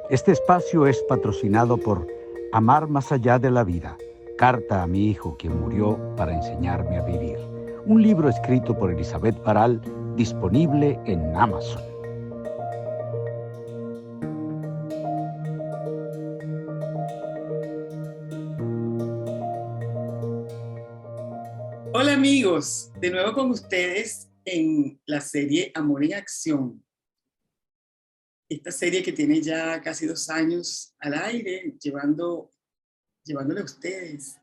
Este espacio es patrocinado por Amar más allá de la vida, carta a mi hijo quien murió para enseñarme a vivir. Un libro escrito por Elizabeth Baral, disponible en Amazon. Hola amigos, de nuevo con ustedes en la serie Amor en Acción. Esta serie que tiene ya casi 2 años al aire, llevándole a ustedes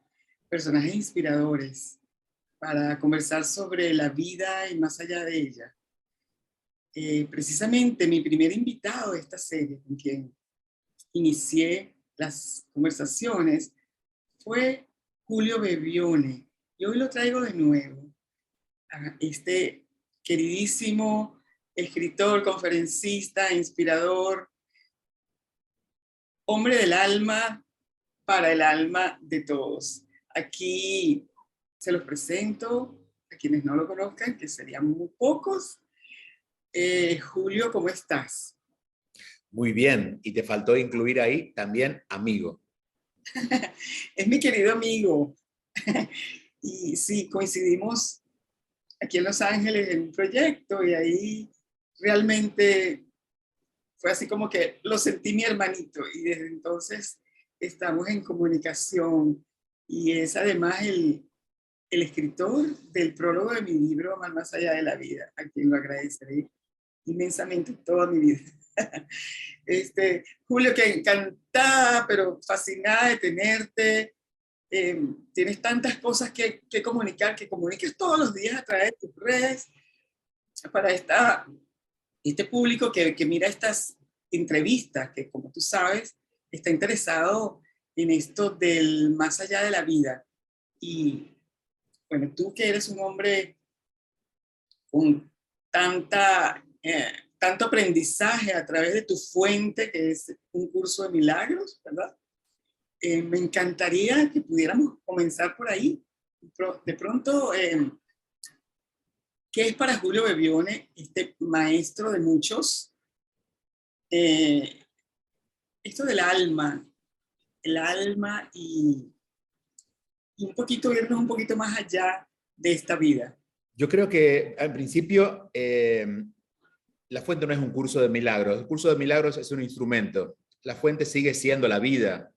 personajes inspiradores para conversar sobre la vida y más allá de ella. Precisamente mi primer invitado de esta serie, con quien inicié las conversaciones, fue Julio Bebione. Y hoy lo traigo de nuevo. Este queridísimo escritor, conferencista, inspirador, hombre del alma para el alma de todos. Aquí se los presento a quienes no lo conozcan, que serían muy pocos. Julio, ¿cómo estás? Muy bien, y te faltó incluir ahí también amigo. Es mi querido amigo. Y sí, coincidimos aquí en Los Ángeles en un proyecto y ahí realmente fue así como que lo sentí mi hermanito y desde entonces estamos en comunicación y es además el escritor del prólogo de mi libro Amar más allá de la vida, a quien lo agradeceré inmensamente toda mi vida. Julio, que encantada, pero fascinada de tenerte. Tienes tantas cosas que comunicar, que comuniques todos los días a través de tus redes para este público que mira estas entrevistas, que como tú sabes, está interesado en esto del más allá de la vida. Y bueno, tú que eres un hombre con tanto aprendizaje a través de tu fuente, que es un curso de milagros, ¿verdad? Me encantaría que pudiéramos comenzar por ahí. De pronto, ¿qué es para Julio Bebione, este maestro de muchos? Esto del alma, el alma y un poquito irnos un poquito más allá de esta vida. Yo creo que al principio la fuente no es un curso de milagros, el curso de milagros es un instrumento, la fuente sigue siendo la vida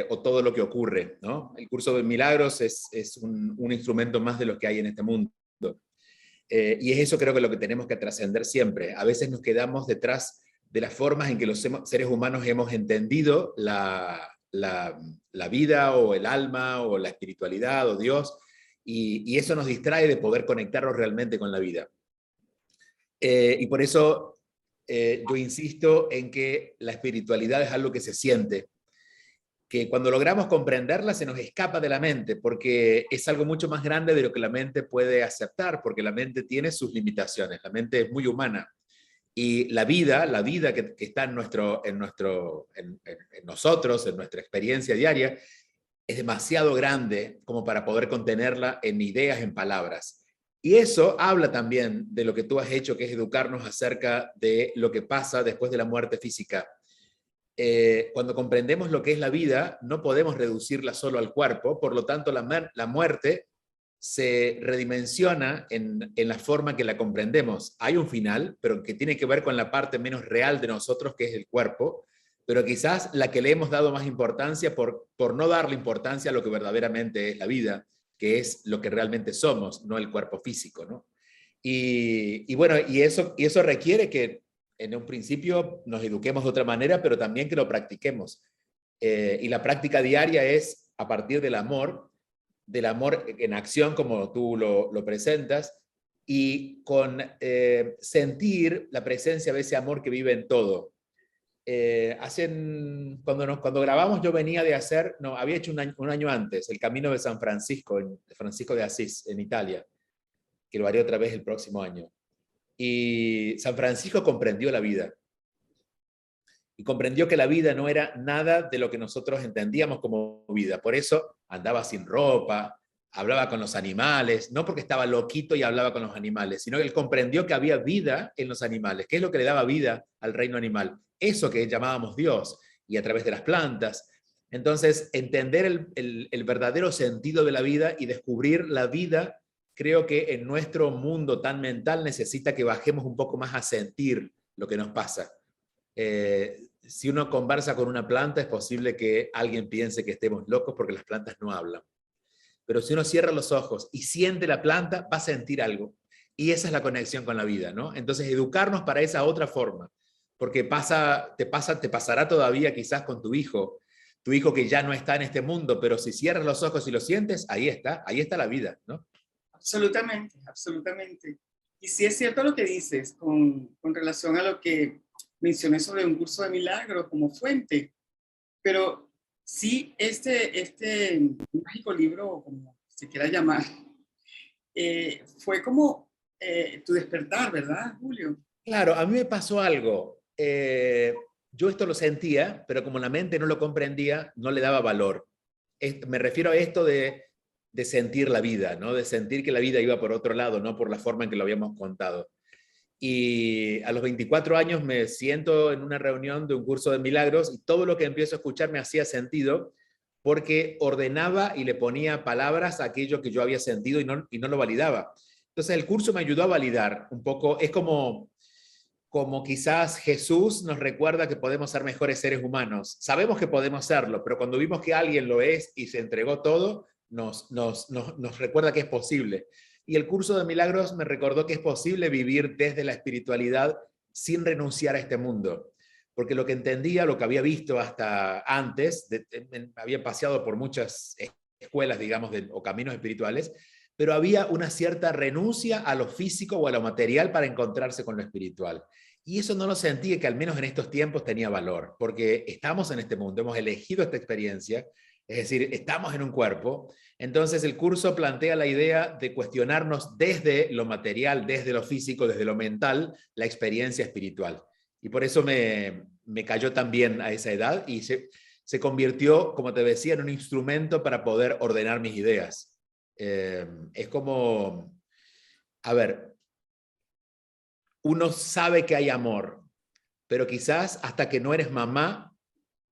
o todo lo que ocurre, ¿no? El curso de milagros es un instrumento más de los que hay en este mundo. Y es eso creo que lo que tenemos que trascender siempre. A veces nos quedamos detrás de las formas en que los seres humanos hemos entendido la vida o el alma o la espiritualidad o Dios, y eso nos distrae de poder conectarnos realmente con la vida. Y por eso yo insisto en que la espiritualidad es algo que se siente, que cuando logramos comprenderla se nos escapa de la mente, porque es algo mucho más grande de lo que la mente puede aceptar, porque la mente tiene sus limitaciones, la mente es muy humana. Y la vida que está en nosotros, en nuestra experiencia diaria, es demasiado grande como para poder contenerla en ideas, en palabras. Y eso habla también de lo que tú has hecho, que es educarnos acerca de lo que pasa después de la muerte física. Cuando comprendemos lo que es la vida, no podemos reducirla solo al cuerpo, por lo tanto la muerte se redimensiona en la forma que la comprendemos. Hay un final, pero que tiene que ver con la parte menos real de nosotros, que es el cuerpo, pero quizás la que le hemos dado más importancia por no darle importancia a lo que verdaderamente es la vida, que es lo que realmente somos, no el cuerpo físico, ¿no? Y bueno, y eso requiere que en un principio nos eduquemos de otra manera, pero también que lo practiquemos. Y la práctica diaria es a partir del amor en acción, como tú lo presentas, y con sentir la presencia de ese amor que vive en todo. Cuando grabamos yo venía de hacer, no, había hecho un año antes, el Camino de San Francisco, Francisco de Asís, en Italia, que lo haré otra vez el próximo año. Y San Francisco comprendió la vida. Y comprendió que la vida no era nada de lo que nosotros entendíamos como vida. Por eso andaba sin ropa, hablaba con los animales, no porque estaba loquito y hablaba con los animales, sino que él comprendió que había vida en los animales. ¿Qué es lo que le daba vida al reino animal? Eso que llamábamos Dios, y a través de las plantas. Entonces, entender el verdadero sentido de la vida y descubrir la vida, creo que en nuestro mundo tan mental necesita que bajemos un poco más a sentir lo que nos pasa. Si uno conversa con una planta, es posible que alguien piense que estemos locos porque las plantas no hablan. Pero si uno cierra los ojos y siente la planta, va a sentir algo. Y esa es la conexión con la vida, ¿no? Entonces, educarnos para esa otra forma. Porque te pasará todavía quizás con tu hijo que ya no está en este mundo, pero si cierras los ojos y lo sientes, ahí está la vida, ¿no? Absolutamente, absolutamente. Y sí es cierto lo que dices con relación a lo que mencioné sobre un curso de milagros como fuente, pero sí, este mágico libro, como se quiera llamar, fue como tu despertar, ¿verdad, Julio? Claro, a mí me pasó algo. Yo esto lo sentía, pero como la mente no lo comprendía, no le daba valor. Me refiero a esto de sentir la vida, ¿no? De sentir que la vida iba por otro lado, no por la forma en que lo habíamos contado. Y a los 24 años me siento en una reunión de un curso de milagros y todo lo que empiezo a escuchar me hacía sentido porque ordenaba y le ponía palabras a aquello que yo había sentido y no lo validaba. Entonces el curso me ayudó a validar un poco, es como quizás Jesús nos recuerda que podemos ser mejores seres humanos. Sabemos que podemos serlo, pero cuando vimos que alguien lo es y se entregó todo, nos recuerda que es posible. Y el curso de milagros me recordó que es posible vivir desde la espiritualidad sin renunciar a este mundo. Porque lo que entendía, lo que había visto hasta antes, había paseado por muchas escuelas, digamos, o caminos espirituales, pero había una cierta renuncia a lo físico o a lo material para encontrarse con lo espiritual. Y eso no lo sentí que al menos en estos tiempos tenía valor, porque estamos en este mundo, hemos elegido esta experiencia, es decir, estamos en un cuerpo. Entonces el curso plantea la idea de cuestionarnos desde lo material, desde lo físico, desde lo mental, la experiencia espiritual. Y por eso me cayó también a esa edad y se convirtió, como te decía, en un instrumento para poder ordenar mis ideas. Es como, a ver, uno sabe que hay amor, pero quizás hasta que no eres mamá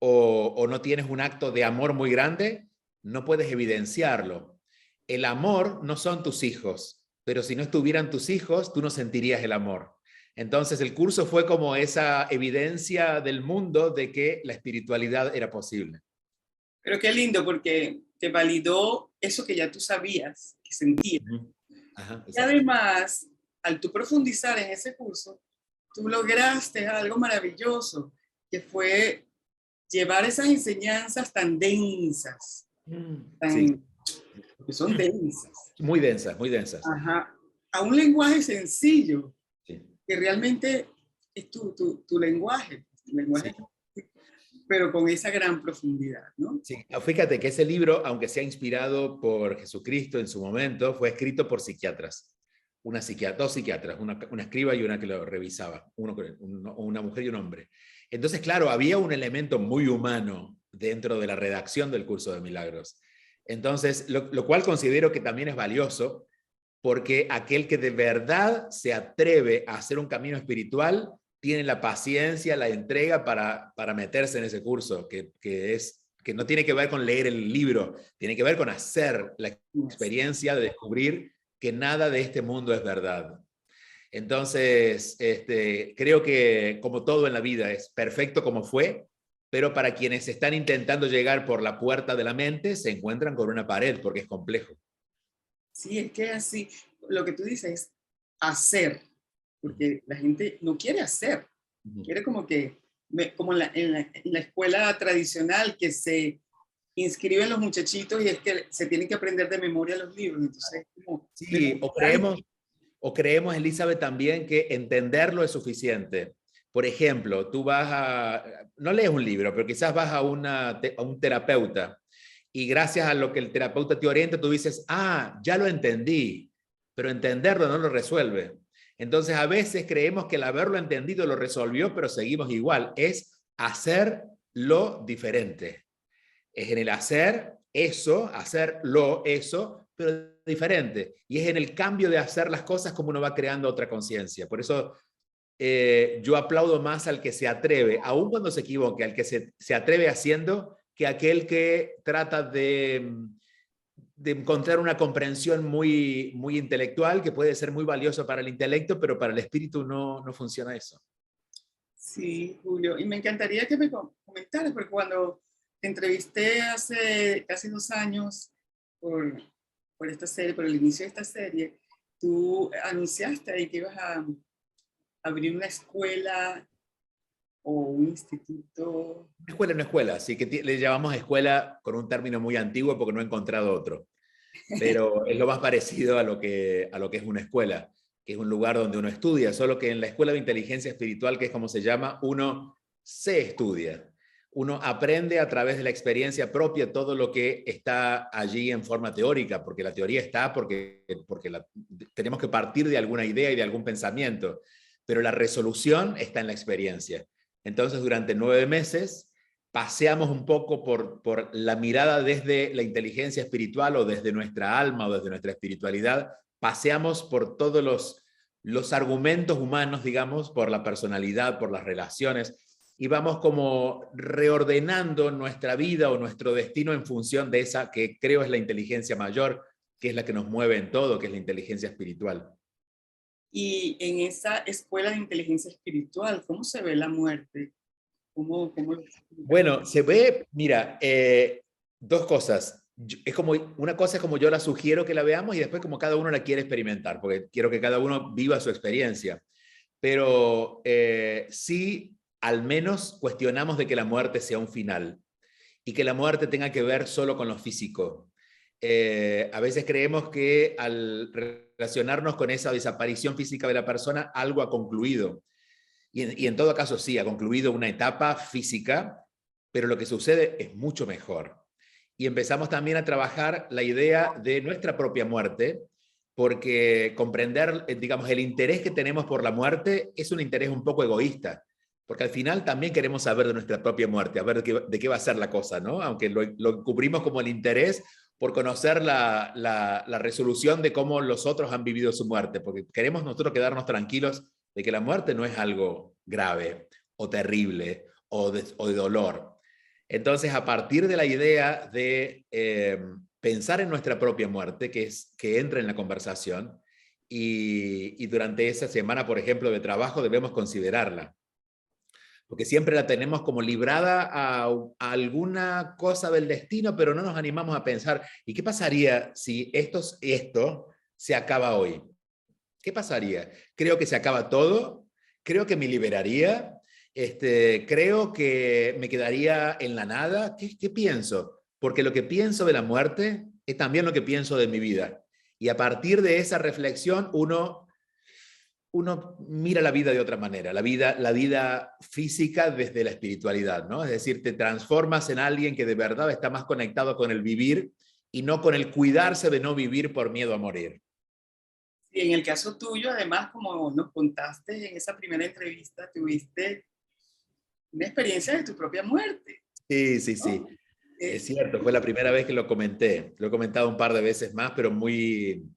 o no tienes un acto de amor muy grande, no puedes evidenciarlo. El amor no son tus hijos, pero si no estuvieran tus hijos, tú no sentirías el amor. Entonces el curso fue como esa evidencia del mundo de que la espiritualidad era posible. Pero qué lindo, porque te validó eso que ya tú sabías, que sentías. Ajá, y además, al tú profundizar en ese curso, tú lograste algo maravilloso, que fue llevar esas enseñanzas tan densas, sí. que son densas. Muy densas, muy densas. Ajá, a un lenguaje sencillo, sí. Que realmente es tu lenguaje, sí. Pero con esa gran profundidad, ¿no? Sí, fíjate que ese libro, aunque sea inspirado por Jesucristo en su momento, fue escrito por psiquiatras. Dos psiquiatras, una escriba y una que lo revisaba, una mujer y un hombre. Entonces, claro, había un elemento muy humano dentro de la redacción del curso de milagros. Entonces, lo cual considero que también es valioso, porque aquel que de verdad se atreve a hacer un camino espiritual tiene la paciencia, la entrega para meterse en ese curso, que no tiene que ver con leer el libro, tiene que ver con hacer la experiencia de descubrir que nada de este mundo es verdad. Entonces, creo que como todo en la vida es perfecto como fue, pero para quienes están intentando llegar por la puerta de la mente, se encuentran con una pared porque es complejo. Sí, es que así, lo que tú dices es hacer, porque la gente no quiere hacer, quiere como que, como en la escuela tradicional que se inscriben los muchachitos y es que se tienen que aprender de memoria los libros. Entonces, como, sí, o creemos, Elizabeth, también que entenderlo es suficiente. Por ejemplo, tú no lees un libro, pero quizás vas a un terapeuta y gracias a lo que el terapeuta te orienta, tú dices, ya lo entendí, pero entenderlo no lo resuelve. Entonces, a veces creemos que el haberlo entendido lo resolvió, pero seguimos igual. Es hacerlo diferente. Es en el hacerlo eso, pero diferente. Y es en el cambio de hacer las cosas como uno va creando otra conciencia. Por eso yo aplaudo más al que se atreve, aun cuando se equivoque, al que se atreve haciendo, que aquel que trata de encontrar una comprensión muy, muy intelectual, que puede ser muy valioso para el intelecto, pero para el espíritu no funciona eso. Sí, Julio, y me encantaría que me comentaras, porque cuando te entrevisté hace casi 2 años por esta serie, por el inicio de esta serie, tú anunciaste ahí que ibas a abrir una escuela o un instituto. Una escuela, así que le llamamos escuela con un término muy antiguo porque no he encontrado otro. Pero es lo más parecido a lo que es una escuela, que es un lugar donde uno estudia, solo que en la escuela de inteligencia espiritual, que es como se llama, uno se estudia. Uno aprende a través de la experiencia propia todo lo que está allí en forma teórica, porque la teoría está porque tenemos que partir de alguna idea y de algún pensamiento, pero la resolución está en la experiencia. Entonces, durante 9 meses, paseamos un poco por la mirada desde la inteligencia espiritual o desde nuestra alma o desde nuestra espiritualidad, paseamos por todos los argumentos humanos, digamos, por la personalidad, por las relaciones, y vamos como reordenando nuestra vida o nuestro destino en función de esa que creo es la inteligencia mayor, que es la que nos mueve en todo, que es la inteligencia espiritual. Y en esa escuela de inteligencia espiritual, ¿cómo se ve la muerte? Bueno, se ve, mira, 2 cosas. Es como, una cosa es como yo la sugiero que la veamos y después como cada uno la quiere experimentar, porque quiero que cada uno viva su experiencia. Pero sí, al menos cuestionamos de que la muerte sea un final y que la muerte tenga que ver solo con lo físico. A veces creemos que al relacionarnos con esa desaparición física de la persona, algo ha concluido. Y en todo caso sí, ha concluido una etapa física, pero lo que sucede es mucho mejor. Y empezamos también a trabajar la idea de nuestra propia muerte, porque comprender, digamos, el interés que tenemos por la muerte es un interés un poco egoísta, porque al final también queremos saber de nuestra propia muerte, a ver de qué va a ser la cosa, ¿no? Aunque lo cubrimos como el interés por conocer la resolución de cómo los otros han vivido su muerte, porque queremos nosotros quedarnos tranquilos de que la muerte no es algo grave o terrible o de dolor. Entonces, a partir de la idea de pensar en nuestra propia muerte, que entra en la conversación, y durante esa semana, por ejemplo, de trabajo, debemos considerarla. Porque siempre la tenemos como librada a alguna cosa del destino, pero no nos animamos a pensar, ¿y qué pasaría si esto se acaba hoy? ¿Qué pasaría? Creo que se acaba todo, creo que me liberaría, creo que me quedaría en la nada. ¿Qué pienso? Porque lo que pienso de la muerte es también lo que pienso de mi vida. Y a partir de esa reflexión uno mira la vida de otra manera, la vida física desde la espiritualidad, ¿no? Es decir, te transformas en alguien que de verdad está más conectado con el vivir y no con el cuidarse de no vivir por miedo a morir. Y en el caso tuyo, además, como nos contaste en esa primera entrevista, tuviste una experiencia de tu propia muerte. Sí, sí, sí. ¿No? Es cierto, fue la primera vez que lo comenté. Lo he comentado un par de veces más, pero muy,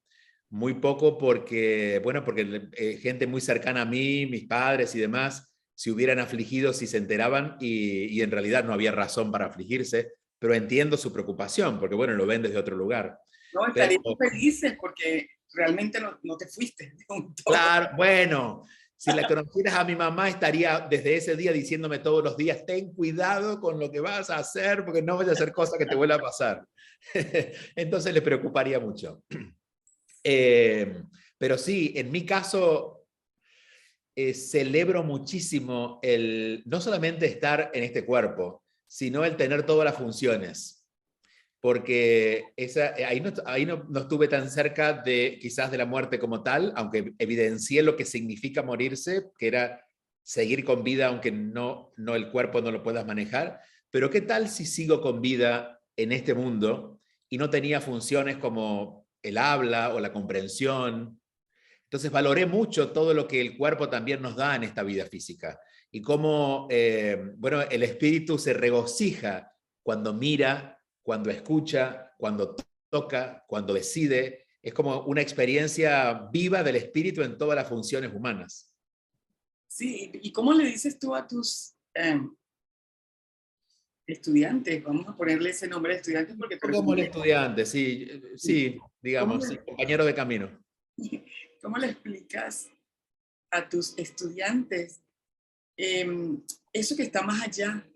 muy poco porque gente muy cercana a mí, mis padres y demás, se hubieran afligido si se enteraban y en realidad no había razón para afligirse, pero entiendo su preocupación porque, bueno, lo ven desde otro lugar. No, estaríamos felices porque realmente no te fuiste. Claro, bueno, si la conocieras a mi mamá, estaría desde ese día diciéndome todos los días, ten cuidado con lo que vas a hacer, porque no vaya a hacer cosas que te vuelva a pasar. Entonces le preocuparía mucho. Pero sí, en mi caso, celebro muchísimo no solamente estar en este cuerpo, sino el tener todas las funciones. Porque ahí no estuve tan cerca quizás de la muerte como tal, aunque evidencié lo que significa morirse, que era seguir con vida aunque no el cuerpo no lo puedas manejar. Pero ¿qué tal si sigo con vida en este mundo y no tenía funciones como el habla o la comprensión? Entonces valoré mucho todo lo que el cuerpo también nos da en esta vida física y cómo el espíritu se regocija cuando mira, cuando escucha, cuando toca, cuando decide, es como una experiencia viva del espíritu en todas las funciones humanas. Sí, ¿y cómo le dices tú a tus estudiantes? Vamos a ponerle ese nombre de estudiantes porque tú eres Como un el estudiante, sí, digamos, sí, compañero de camino. ¿Cómo le explicas a tus estudiantes eso que está más allá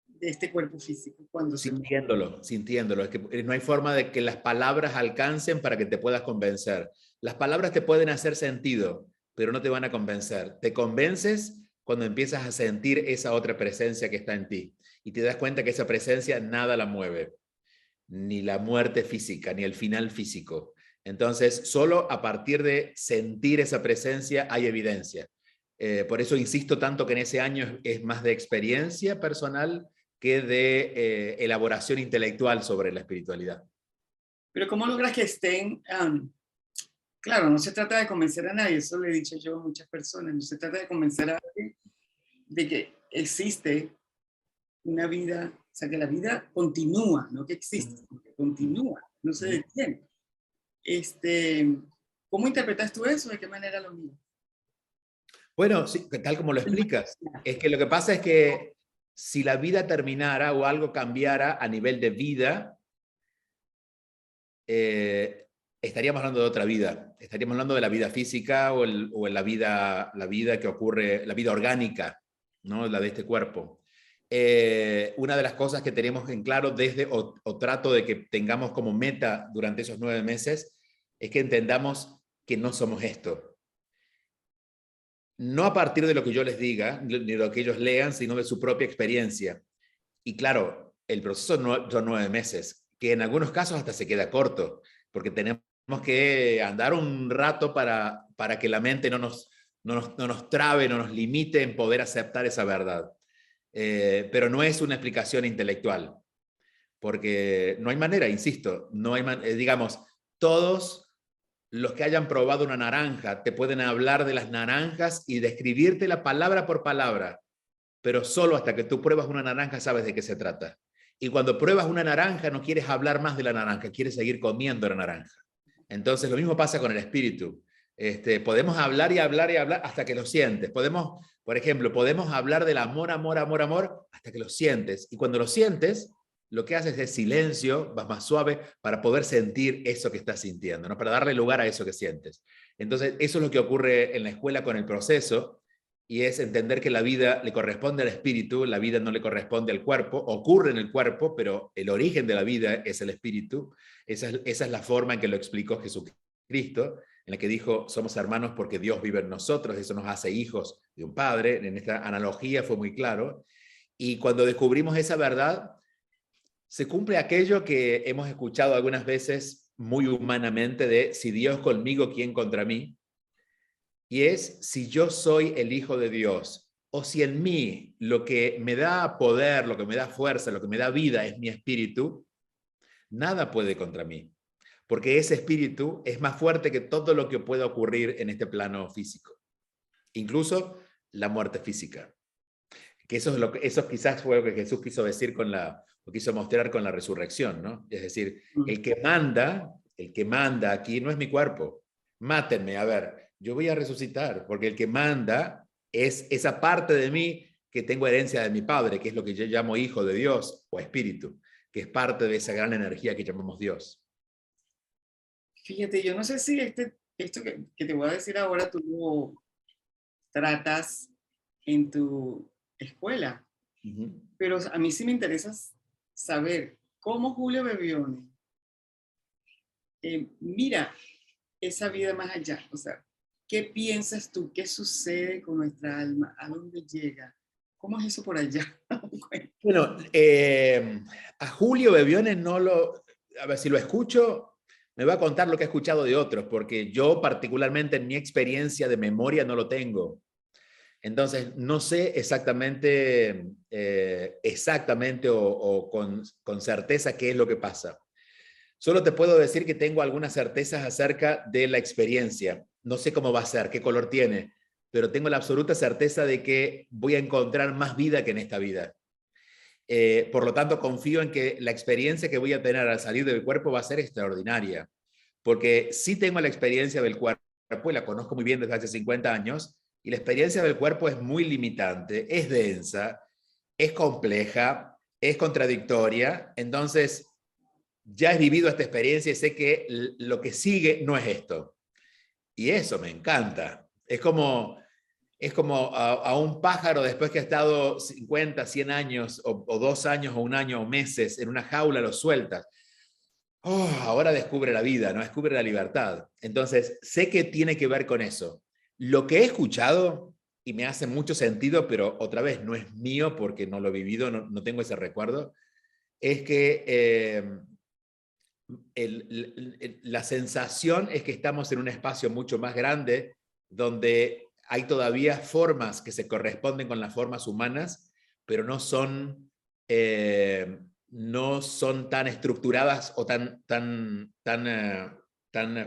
de este cuerpo físico cuando se muere? Sintiéndolo. Es que no hay forma de que las palabras alcancen para que te puedas convencer. Las palabras te pueden hacer sentido, pero no te van a convencer. Te convences cuando empiezas a sentir esa otra presencia que está en ti y te das cuenta que esa presencia nada la mueve, ni la muerte física, ni el final físico. Entonces, solo a partir de sentir esa presencia hay evidencia. Por eso insisto tanto que en ese año es más de experiencia personal que de elaboración intelectual sobre la espiritualidad. Pero ¿cómo logras que estén? Claro, no se trata de convencer a nadie, eso lo he dicho yo a muchas personas, no se trata de convencer a alguien de que existe una vida, o sea, que la vida continúa, no que existe, sino que continúa, no se detiene. ¿Cómo interpretas tú eso? ¿De qué manera lo miras? Bueno, sí, tal como lo explicas, es que lo que pasa es que si la vida terminara o algo cambiara a nivel de vida, estaríamos hablando de otra vida. Estaríamos hablando de la vida física o la vida que ocurre, la vida orgánica, ¿no? La de este cuerpo. Una de las cosas que tenemos en claro o trato de que tengamos como meta durante esos 9 meses es que entendamos que no somos esto. No a partir de lo que yo les diga, ni de lo que ellos lean, sino de su propia experiencia. Y claro, el proceso son 9 meses, que en algunos casos hasta se queda corto, porque tenemos que andar un rato para que la mente no nos trabe, no nos limite en poder aceptar esa verdad. Pero no es una explicación intelectual, porque no hay manera, insisto, no hay digamos, todos los que hayan probado una naranja te pueden hablar de las naranjas y describírtela palabra por palabra, pero solo hasta que tú pruebas una naranja sabes de qué se trata. Y cuando pruebas una naranja no quieres hablar más de la naranja, quieres seguir comiendo la naranja. Entonces lo mismo pasa con el espíritu. Podemos hablar y hablar y hablar hasta que lo sientes. Podemos, por ejemplo, podemos hablar del amor, amor, amor, amor, hasta que lo sientes. Y cuando lo sientes, lo que haces es silencio, vas más suave para poder sentir eso que estás sintiendo, ¿no? Para darle lugar a eso que sientes. Entonces, eso es lo que ocurre en la escuela con el proceso, y es entender que la vida le corresponde al espíritu, la vida no le corresponde al cuerpo, ocurre en el cuerpo, pero el origen de la vida es el espíritu. Esa es la forma en que lo explicó Jesucristo, en la que dijo, somos hermanos porque Dios vive en nosotros, eso nos hace hijos de un padre. En esta analogía fue muy claro. Y cuando descubrimos esa verdad, se cumple aquello que hemos escuchado algunas veces muy humanamente de si Dios conmigo, ¿quién contra mí? Y es si yo soy el Hijo de Dios, o si en mí lo que me da poder, lo que me da fuerza, lo que me da vida es mi espíritu, nada puede contra mí, porque ese espíritu es más fuerte que todo lo que pueda ocurrir en este plano físico, incluso la muerte física. Que eso quizás fue lo que Jesús quiso decir o quiso mostrar con la resurrección, ¿no? Es decir, el que manda aquí no es mi cuerpo. Mátenme, a ver, yo voy a resucitar, porque el que manda es esa parte de mí que tengo herencia de mi Padre, que es lo que yo llamo hijo de Dios o espíritu, que es parte de esa gran energía que llamamos Dios. Fíjate, yo no sé si esto que te voy a decir ahora tú lo tratas en tu escuela, pero a mí sí me interesa saber cómo Julio Bebione mira esa vida más allá. O sea, ¿qué piensas tú? ¿Qué sucede con nuestra alma? ¿A dónde llega? ¿Cómo es eso por allá? Bueno, a Julio Bebione a ver, si lo escucho, me va a contar lo que he escuchado de otros, porque yo particularmente en mi experiencia de memoria no lo tengo. Entonces, no sé exactamente o con certeza qué es lo que pasa. Solo te puedo decir que tengo algunas certezas acerca de la experiencia. No sé cómo va a ser, qué color tiene, pero tengo la absoluta certeza de que voy a encontrar más vida que en esta vida. Por lo tanto, confío en que la experiencia que voy a tener al salir del cuerpo va a ser extraordinaria, porque sí tengo la experiencia del cuerpo y la conozco muy bien desde hace 50 años, y la experiencia del cuerpo es muy limitante, es densa, es compleja, es contradictoria. Entonces, ya he vivido esta experiencia y sé que lo que sigue no es esto. Y eso me encanta. Es como a un pájaro después que ha estado 50, 100 años, o 2 años, o 1 año, o meses en una jaula, lo sueltas. Oh, ahora descubre la vida, ¿no? Descubre la libertad. Entonces, sé que tiene que ver con eso. Lo que he escuchado, y me hace mucho sentido, pero otra vez no es mío porque no lo he vivido, no tengo ese recuerdo, es que la sensación es que estamos en un espacio mucho más grande donde hay todavía formas que se corresponden con las formas humanas, pero no son tan estructuradas o tan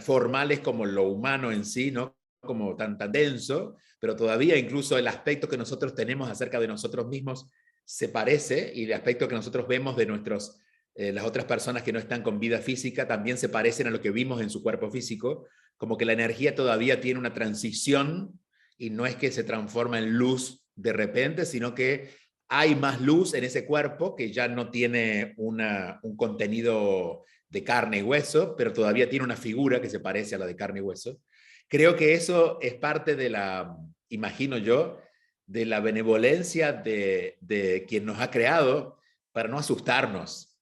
formales como lo humano en sí, ¿no? Como tan denso, pero todavía incluso el aspecto que nosotros tenemos acerca de nosotros mismos se parece, y el aspecto que nosotros vemos de las otras personas que no están con vida física también se parecen a lo que vimos en su cuerpo físico, como que la energía todavía tiene una transición, y no es que se transforma en luz de repente, sino que hay más luz en ese cuerpo que ya no tiene un contenido de carne y hueso, pero todavía tiene una figura que se parece a la de carne y hueso. Creo que eso es parte de imagino yo, de la benevolencia de quien nos ha creado para no asustarnos.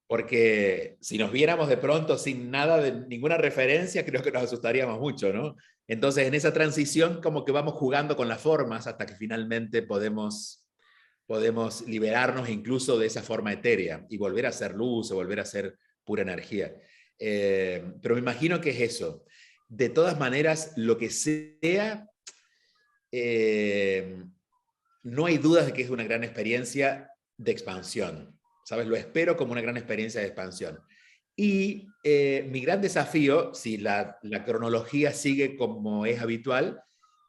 Porque si nos viéramos de pronto sin nada, de ninguna referencia, creo que nos asustaríamos mucho, ¿no? Entonces, en esa transición, como que vamos jugando con las formas hasta que finalmente podemos liberarnos incluso de esa forma etérea y volver a ser luz o volver a ser pura energía. Pero me imagino que es eso. De todas maneras, lo que sea, no hay dudas de que es una gran experiencia de expansión. ¿Sabes? Lo espero como una gran experiencia de expansión. Y mi gran desafío, si la cronología sigue como es habitual,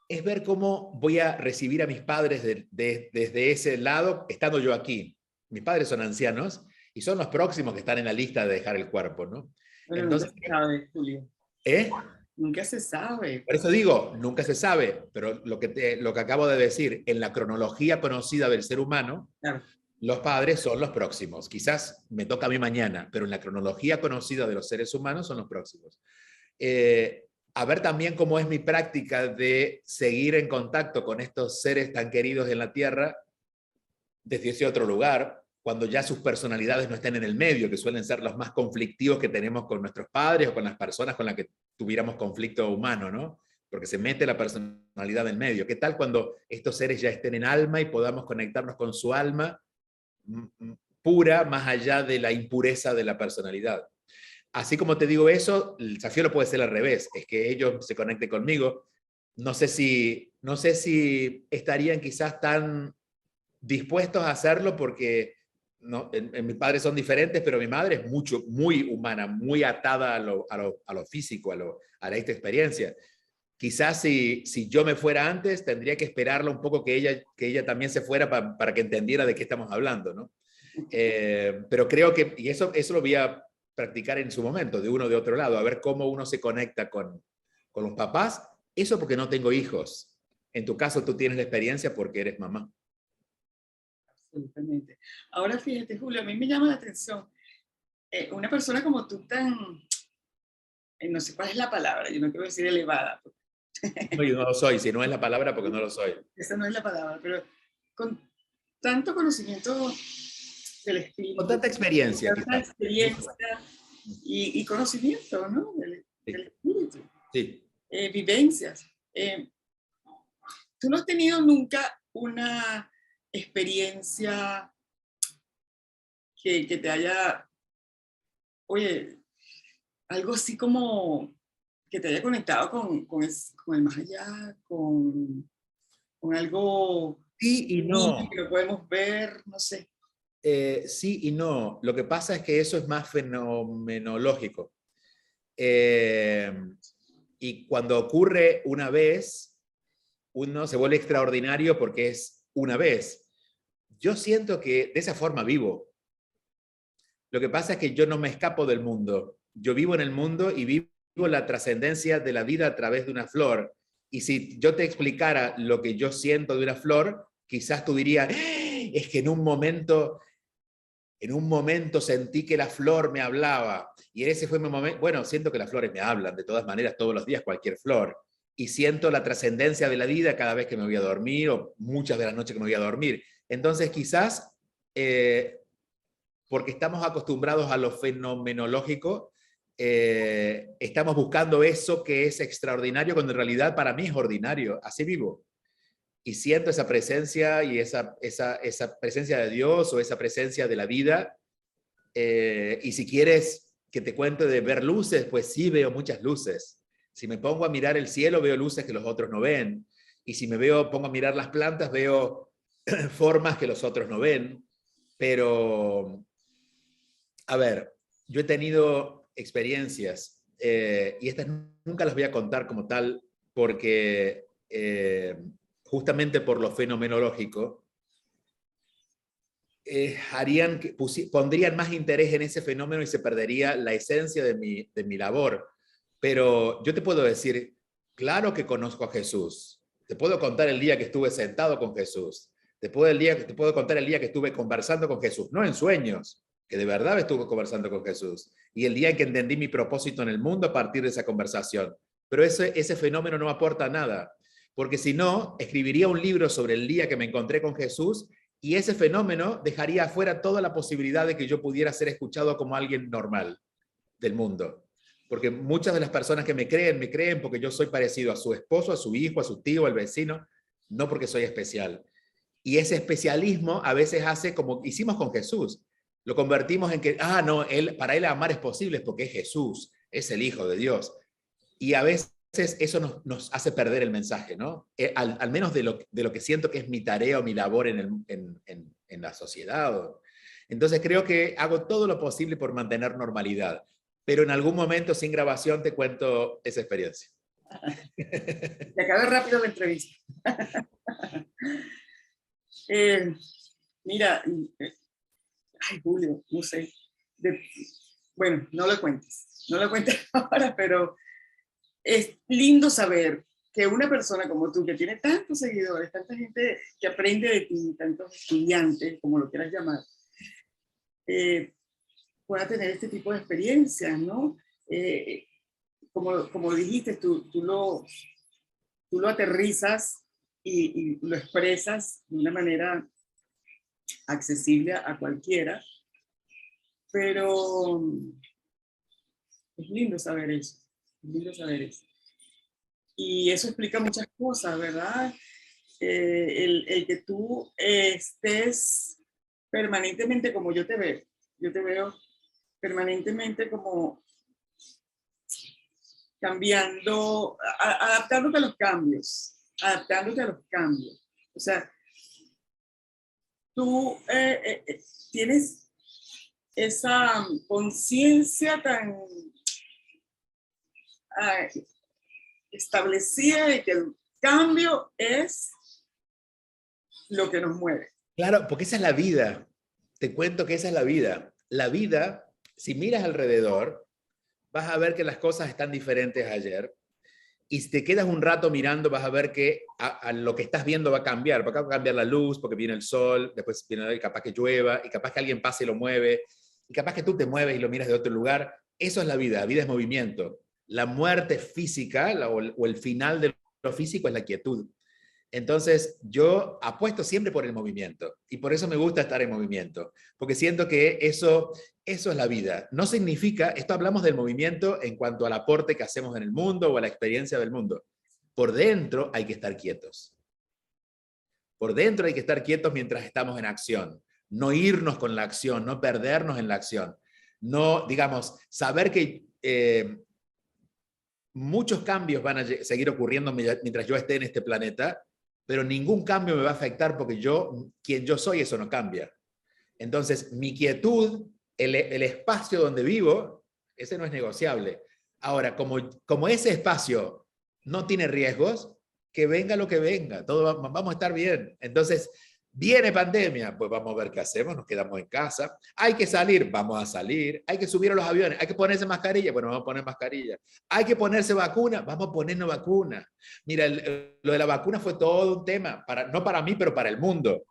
es ver cómo voy a recibir a mis padres desde ese lado, estando yo aquí. Mis padres son ancianos y son los próximos que están en la lista de dejar el cuerpo, ¿no? Pero Entonces, nunca se sabe, Julio. ¿eh? Nunca se sabe. Por eso digo, nunca se sabe, pero lo que acabo de decir, en la cronología conocida del ser humano, Claro. los padres son los próximos. Quizás me toca a mí mañana, pero en la cronología conocida de los seres humanos son los próximos. A ver también cómo es mi práctica de seguir en contacto con estos seres tan queridos en la Tierra desde ese otro lugar, cuando ya sus personalidades no estén en el medio, que suelen ser los más conflictivos que tenemos con nuestros padres o con las personas con las que tuviéramos conflicto humano, ¿no? Porque se mete la personalidad en medio. ¿Qué tal cuando estos seres ya estén en alma y podamos conectarnos con su alma pura, más allá de la impureza de la personalidad? Así como te digo eso, el desafío lo puede ser al revés, es que ellos se conecten conmigo. No sé si estarían quizás tan dispuestos a hacerlo porque no, mis padres son diferentes, pero mi madre es muy humana, muy atada a lo físico, a esta experiencia. Quizás si yo me fuera antes, tendría que esperarla un poco que ella también se fuera para que entendiera de qué estamos hablando, ¿no? Pero creo que, y eso lo voy a practicar en su momento, de uno o de otro lado, a ver cómo uno se conecta con los papás. Eso porque no tengo hijos. En tu caso, tú tienes la experiencia porque eres mamá. Absolutamente. Ahora fíjate, Julio, a mí me llama la atención una persona como tú tan, no sé cuál es la palabra, yo no quiero decir elevada. No, yo no lo soy, si no es la palabra porque no lo soy. Esa no es la palabra, pero con tanto conocimiento del espíritu. Con tanta experiencia, tanta experiencia y conocimiento, ¿no? Del espíritu. Sí. Vivencias. ¿Tú no has tenido nunca una experiencia que te haya, oye, algo así como que te haya conectado con el más allá, con algo sí y no. que lo podemos ver, no sé? Sí y no. Lo que pasa es que eso es más fenomenológico. Y cuando ocurre una vez, uno se vuelve extraordinario porque es una vez. yo siento que de esa forma vivo. Lo que pasa es que yo no me escapo del mundo. Yo vivo en el mundo y vivo la trascendencia de la vida a través de una flor. Y si yo te explicara lo que yo siento de una flor, quizás tú dirías, es que en un momento sentí que la flor me hablaba. Y ese fue mi momento. Bueno, siento que las flores me hablan, de todas maneras, todos los días, cualquier flor. Y siento la trascendencia de la vida cada vez que me voy a dormir o muchas de las noches que me voy a dormir. Entonces, quizás, porque estamos acostumbrados a lo fenomenológico, estamos buscando eso que es extraordinario, cuando en realidad para mí es ordinario. Así vivo. Y siento esa presencia y esa presencia de Dios o esa presencia de la vida. Y si quieres que te cuente de ver luces, pues sí veo muchas luces. Si me pongo a mirar el cielo, veo luces que los otros no ven. Y si pongo a mirar las plantas, veo formas que los otros no ven. Pero, a ver, yo he tenido experiencias, y estas nunca las voy a contar como tal, porque justamente por lo fenomenológico, pondrían más interés en ese fenómeno y se perdería la esencia de mi labor. Pero yo te puedo decir, claro que conozco a Jesús. Te puedo contar el día que estuve sentado con Jesús. Te puedo contar el día que estuve conversando con Jesús, no en sueños, que de verdad estuve conversando con Jesús. Y el día en que entendí mi propósito en el mundo a partir de esa conversación. Pero ese fenómeno no aporta nada, porque si no, escribiría un libro sobre el día que me encontré con Jesús, y ese fenómeno dejaría afuera toda la posibilidad de que yo pudiera ser escuchado como alguien normal del mundo. Porque muchas de las personas que me creen porque yo soy parecido a su esposo, a su hijo, a su tío, al vecino, no porque soy especial. Y ese especialismo a veces hace como hicimos con Jesús. Lo convertimos en que, no, para él amar es posible porque es Jesús, es el Hijo de Dios. Y a veces eso nos hace perder el mensaje, ¿no? Al menos de lo que siento que es mi tarea o mi labor en la sociedad. Entonces creo que hago todo lo posible por mantener normalidad, pero en algún momento sin grabación te cuento esa experiencia. Te acabé rápido la entrevista. Mira, ay, Julio, no sé. Bueno, no lo cuentes ahora, pero es lindo saber que una persona como tú, que tiene tantos seguidores, tanta gente que aprende de ti, tantos estudiantes, como lo quieras llamar, pueda tener este tipo de experiencias, ¿no? Como dijiste, tú lo aterrizas y lo expresas de una manera accesible a cualquiera, pero es lindo saber eso, es lindo saber eso. Y eso explica muchas cosas, ¿verdad? El que tú estés permanentemente como yo te veo permanentemente como cambiando, adaptándote a los cambios, O sea, tú tienes esa conciencia tan establecida de que el cambio es lo que nos mueve. Claro, porque esa es la vida. Te cuento que esa es la vida. La vida, si miras alrededor, vas a ver que las cosas están diferentes a ayer. Y si te quedas un rato mirando, vas a ver que a lo que estás viendo va a cambiar. Porque va a cambiar la luz, porque viene el sol, después viene capaz que llueva, y capaz que alguien pase y lo mueve, y capaz que tú te mueves y lo miras de otro lugar. Eso es la vida. La vida es movimiento. La muerte física o el final de lo físico es la quietud. Entonces, yo apuesto siempre por el movimiento y por eso me gusta estar en movimiento, porque siento que eso es la vida. No significa, esto hablamos del movimiento en cuanto al aporte que hacemos en el mundo o a la experiencia del mundo. Por dentro hay que estar quietos. Por dentro hay que estar quietos mientras estamos en acción. No irnos con la acción, no perdernos en la acción. No, digamos, saber que muchos cambios van a seguir ocurriendo mientras yo esté en este planeta, pero ningún cambio me va a afectar porque quien yo soy, eso no cambia. Entonces, mi quietud, el espacio donde vivo, ese no es negociable. Ahora, como ese espacio no tiene riesgos, que venga lo que venga, vamos a estar bien. Entonces, Viene pandemia, pues vamos a ver qué hacemos, nos quedamos en casa. Hay que salir, vamos a salir. Hay que subir a los aviones, hay que ponerse mascarilla, bueno, vamos a poner mascarilla. Hay que ponerse vacuna, vamos a ponernos vacuna. Mira, lo de la vacuna fue todo un tema, no para mí, pero para el mundo.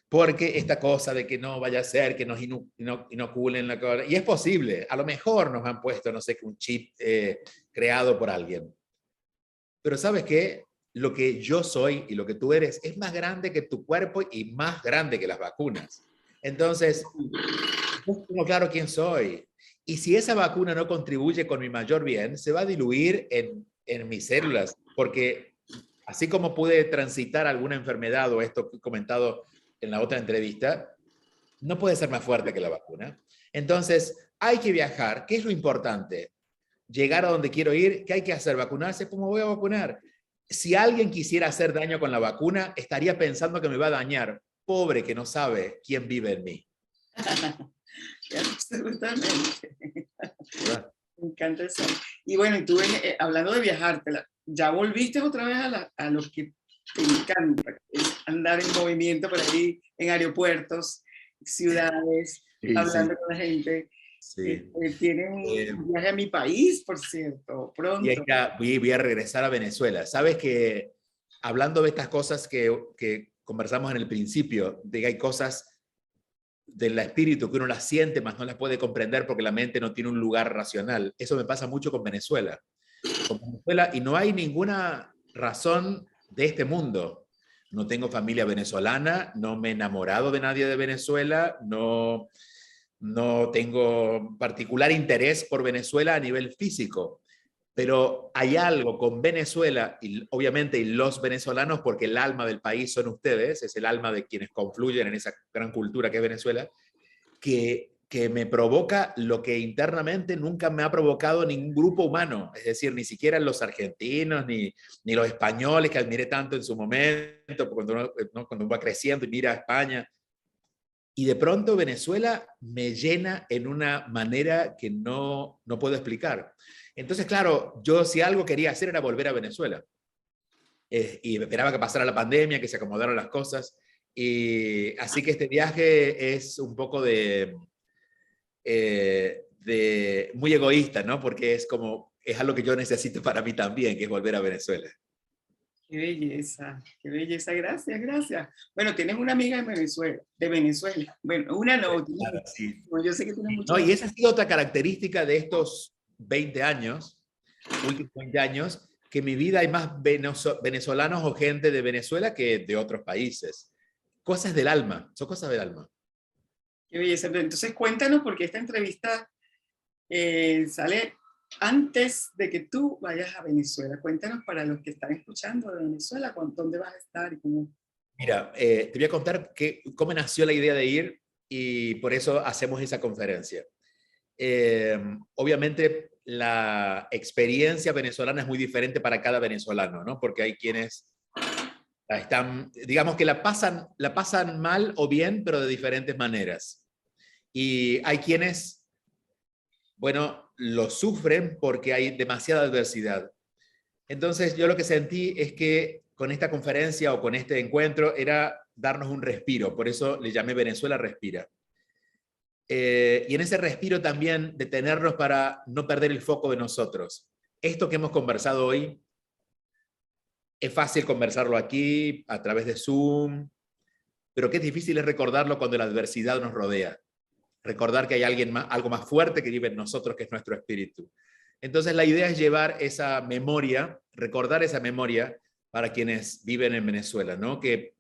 Porque esta cosa de que no vaya a ser, que nos inoculen la cosa, y es posible, a lo mejor nos han puesto, no sé, un chip creado por alguien. Pero ¿sabes qué? Lo que yo soy y lo que tú eres es más grande que tu cuerpo y más grande que las vacunas. Entonces, yo tengo claro quién soy. Y si esa vacuna no contribuye con mi mayor bien, se va a diluir en mis células, porque así como pude transitar alguna enfermedad o esto que he comentado en la otra entrevista, no puede ser más fuerte que la vacuna. Entonces, hay que viajar. ¿Qué es lo importante? Llegar a donde quiero ir. ¿Qué hay que hacer? ¿Vacunarse? ¿Cómo voy a vacunar? Si alguien quisiera hacer daño con la vacuna, estaría pensando que me va a dañar. Pobre que no sabe quién vive en mí. Absolutamente. Me encanta eso. Y bueno, y tú hablando de viajar, ya volviste otra vez a lo que te encanta, es andar en movimiento por ahí, en aeropuertos, ciudades, Sí, hablando sí. con la gente. Sí. Tienen un viaje a mi país, por cierto, pronto. Voy a regresar a Venezuela. Sabes que hablando de estas cosas que conversamos en el principio, de que hay cosas del espíritu que uno las siente, más no las puede comprender porque la mente no tiene un lugar racional. Eso me pasa mucho con Venezuela. Con Venezuela, y no hay ninguna razón de este mundo. No tengo familia venezolana, no me he enamorado de nadie de Venezuela, no tengo particular interés por Venezuela a nivel físico. Pero hay algo con Venezuela, y obviamente y los venezolanos, porque el alma del país son ustedes, es el alma de quienes confluyen en esa gran cultura que es Venezuela, que me provoca lo que internamente nunca me ha provocado ningún grupo humano, es decir, ni siquiera los argentinos, ni los españoles que admiré tanto en su momento, cuando uno va creciendo y mira a España. Y de pronto Venezuela me llena en una manera que no puedo explicar. Entonces, claro, yo si algo quería hacer era volver a Venezuela. Y esperaba que pasara la pandemia, que se acomodaran las cosas. Y así que este viaje es un poco de muy egoísta, ¿no? Porque es algo que yo necesito para mí también, que es volver a Venezuela. Qué belleza, gracias, gracias. Bueno, tienes una amiga de Venezuela. Bueno, una no, Claro, sí. bueno, yo sé que tienes muchas. No, y esa ha sido otra característica de estos 20 años, últimos 20 años, que en mi vida hay más venezolanos o gente de Venezuela que de otros países. Cosas del alma, son cosas del alma. Qué belleza. Entonces cuéntanos, porque esta entrevista sale antes de que tú vayas a Venezuela. Cuéntanos para los que están escuchando de Venezuela, dónde vas a estar y cómo. Mira, te voy a contar cómo nació la idea de ir y por eso hacemos esa conferencia. Obviamente la experiencia venezolana es muy diferente para cada venezolano, ¿no? Porque hay quienes digamos que la pasan mal o bien, pero de diferentes maneras. Y hay quienes, bueno, lo sufren porque hay demasiada adversidad. Entonces yo lo que sentí es que con esta conferencia o con este encuentro era darnos un respiro, por eso le llamé Venezuela Respira. Y en ese respiro también detenernos para no perder el foco de nosotros. Esto que hemos conversado hoy, es fácil conversarlo aquí, a través de Zoom, pero qué difícil es recordarlo cuando la adversidad nos rodea. Recordar que hay algo más fuerte que vive en nosotros, que es nuestro espíritu. Entonces la idea es llevar esa memoria, recordar esa memoria para quienes viven en Venezuela, ¿no? Que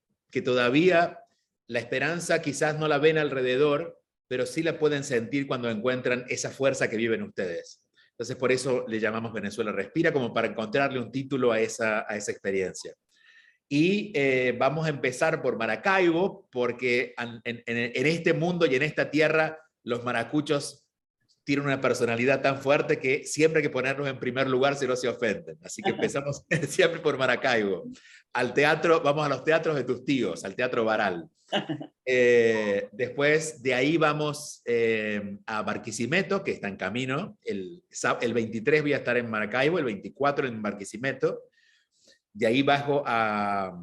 todavía la esperanza quizás no la ven alrededor, pero sí la pueden sentir cuando encuentran esa fuerza que viven ustedes. Entonces por eso le llamamos Venezuela Respira, como para encontrarle un título a esa experiencia. Y vamos a empezar por Maracaibo, porque en este mundo y en esta tierra los maracuchos tienen una personalidad tan fuerte que siempre hay que ponernos en primer lugar si no se ofenden. Así que empezamos siempre por Maracaibo. Vamos a los teatros de tus tíos, al Teatro Baral. Después de ahí vamos a Barquisimeto, que está en camino. El 23 voy a estar en Maracaibo, el 24 en Barquisimeto. De ahí bajo a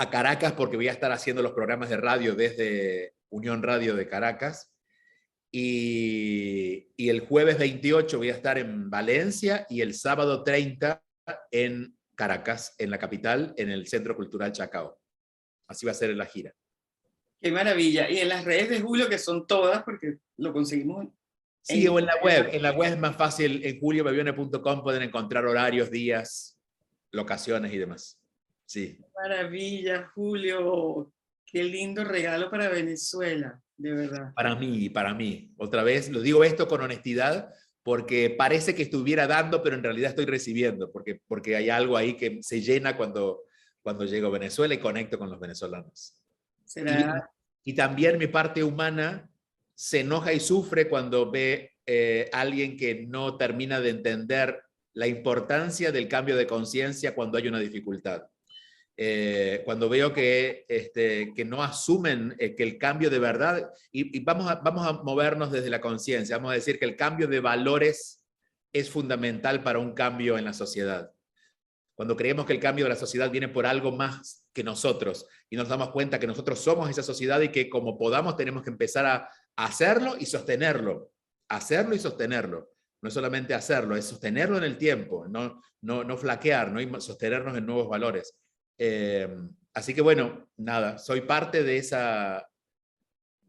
a Caracas porque voy a estar haciendo los programas de radio desde Unión Radio de Caracas. Y el jueves 28 voy a estar en Valencia y el sábado 30 en Caracas, en la capital, en el Centro Cultural Chacao. Así va a ser la gira. Qué maravilla. Y en las redes de Julio, que son todas, porque lo conseguimos. Sí, o en la web. En la web es más fácil. En juliobevione.com pueden encontrar horarios, días, locaciones y demás. Sí. Qué maravilla, Julio. Qué lindo regalo para Venezuela, de verdad. Para mí. Otra vez, lo digo esto con honestidad, porque parece que estuviera dando, pero en realidad estoy recibiendo, porque hay algo ahí que se llena cuando llego a Venezuela y conecto con los venezolanos. ¿Será? Y también mi parte humana se enoja y sufre cuando ve alguien que no termina de entender la importancia del cambio de conciencia cuando hay una dificultad. Cuando veo que no asumen que el cambio de verdad, y vamos a movernos desde la conciencia, vamos a decir que el cambio de valores es fundamental para un cambio en la sociedad. Cuando creemos que el cambio de la sociedad viene por algo más que nosotros, y nos damos cuenta que nosotros somos esa sociedad y que como podamos tenemos que empezar a hacerlo y sostenerlo. Hacerlo y sostenerlo. No es solamente hacerlo, es sostenerlo en el tiempo, no flaquear, ¿no? Y sostenernos en nuevos valores. Así que bueno, nada, soy parte de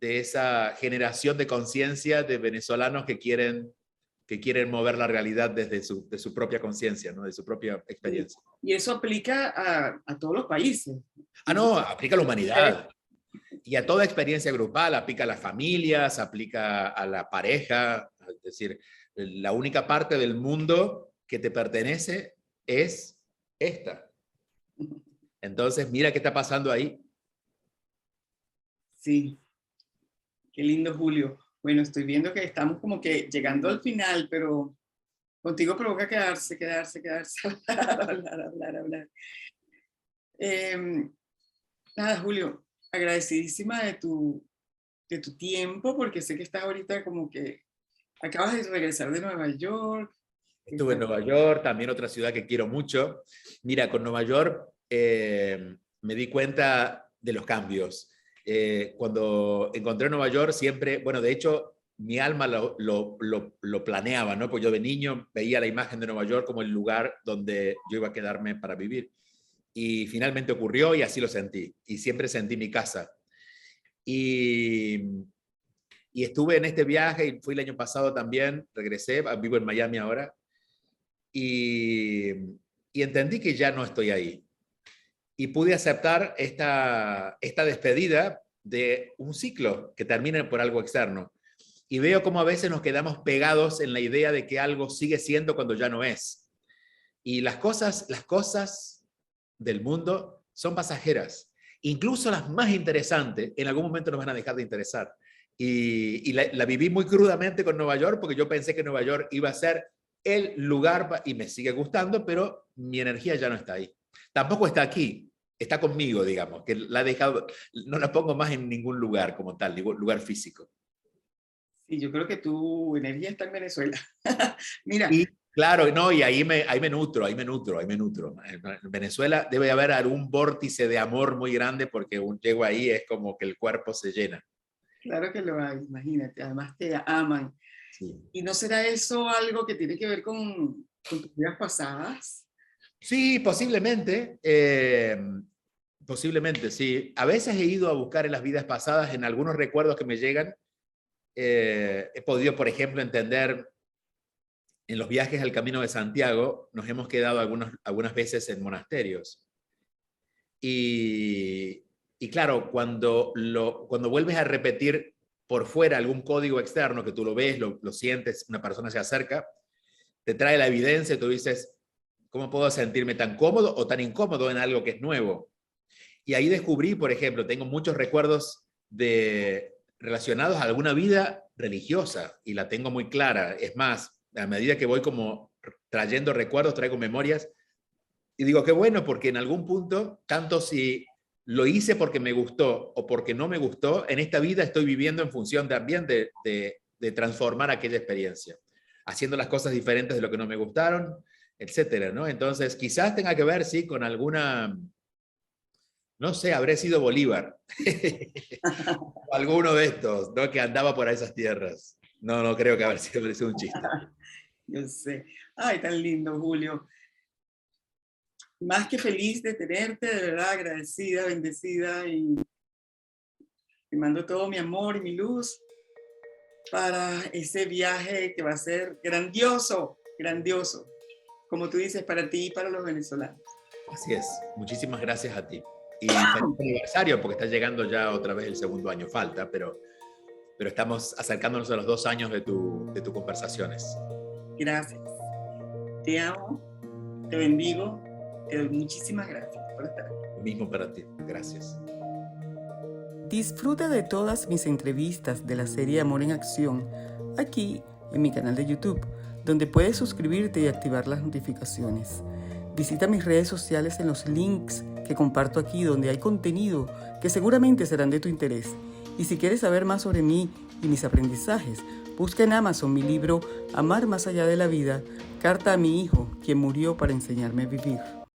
esa generación de conciencia de venezolanos que quieren mover la realidad desde su propia conciencia, ¿no? De su propia experiencia. Y eso aplica a todos los países. No, aplica a la humanidad. Y a toda experiencia grupal, aplica a las familias, aplica a la pareja. Es decir, la única parte del mundo que te pertenece es esta. Entonces, mira qué está pasando ahí. Sí, qué lindo, Julio. Bueno, estoy viendo que estamos como que llegando al final, pero contigo provoca quedarse, hablar. Nada, Julio, agradecidísima de tu tiempo, porque sé que estás ahorita como que acabas de regresar de Nueva York. Estuve en Nueva York, también otra ciudad que quiero mucho. Mira, con Nueva York me di cuenta de los cambios. Cuando encontré Nueva York siempre, bueno, de hecho, mi alma lo planeaba, ¿no? Pues yo de niño veía la imagen de Nueva York como el lugar donde yo iba a quedarme para vivir. Y finalmente ocurrió y así lo sentí. Y siempre sentí mi casa. Y estuve en este viaje y fui el año pasado también, regresé, vivo en Miami ahora. Y entendí que ya no estoy ahí. Y pude aceptar esta despedida de un ciclo que termina por algo externo. Y veo cómo a veces nos quedamos pegados en la idea de que algo sigue siendo cuando ya no es. Y las cosas del mundo son pasajeras. Incluso las más interesantes en algún momento nos van a dejar de interesar. Y la viví muy crudamente con Nueva York porque yo pensé que Nueva York iba a ser el lugar, y me sigue gustando, pero mi energía ya no está ahí. Tampoco está aquí, está conmigo, digamos, que la he dejado, no la pongo más en ningún lugar como tal, lugar físico. Sí, yo creo que tu energía está en Venezuela. Mira. Y claro, no, y ahí me nutro. En Venezuela debe haber algún vórtice de amor muy grande porque llego ahí, es como que el cuerpo se llena. Claro que lo hay, imagínate, además te aman. Sí. ¿Y no será eso algo que tiene que ver con tus vidas pasadas? Sí, posiblemente. Posiblemente, sí. A veces he ido a buscar en las vidas pasadas, en algunos recuerdos que me llegan. He podido, por ejemplo, entender en los viajes al Camino de Santiago, nos hemos quedado algunas veces en monasterios. Y claro, cuando vuelves a repetir por fuera algún código externo que tú lo ves, lo sientes, una persona se acerca, te trae la evidencia y tú dices, ¿cómo puedo sentirme tan cómodo o tan incómodo en algo que es nuevo? Y ahí descubrí, por ejemplo, tengo muchos recuerdos relacionados a alguna vida religiosa y la tengo muy clara. Es más, a medida que voy como trayendo recuerdos, traigo memorias y digo, qué bueno, porque en algún punto, tanto si lo hice porque me gustó o porque no me gustó, en esta vida estoy viviendo en función también de transformar aquella experiencia, haciendo las cosas diferentes de lo que no me gustaron, etcétera, ¿no? Entonces, quizás tenga que ver, sí, con alguna No sé, habré sido Bolívar. O alguno de estos, ¿no? Que andaba por esas tierras. No, no creo que haber sido un chiste. Yo sé. Ay, tan lindo, Julio. Más que feliz de tenerte, de verdad, agradecida, bendecida, y te mando todo mi amor y mi luz para ese viaje que va a ser grandioso, grandioso. Como tú dices, para ti y para los venezolanos. Así es. Muchísimas gracias a ti. Y feliz aniversario, porque está llegando ya otra vez el segundo año. Falta, pero estamos acercándonos a los 2 años de tus conversaciones. Gracias. Te amo, te bendigo, te doy muchísimas gracias por estar aquí. Lo mismo para ti. Gracias. Disfruta de todas mis entrevistas de la serie Amor en Acción aquí en mi canal de YouTube, donde puedes suscribirte y activar las notificaciones. Visita mis redes sociales en los links que comparto aquí, donde hay contenido que seguramente serán de tu interés. Y si quieres saber más sobre mí y mis aprendizajes, busca en Amazon mi libro Amar más allá de la vida, Carta a mi hijo, quien murió para enseñarme a vivir.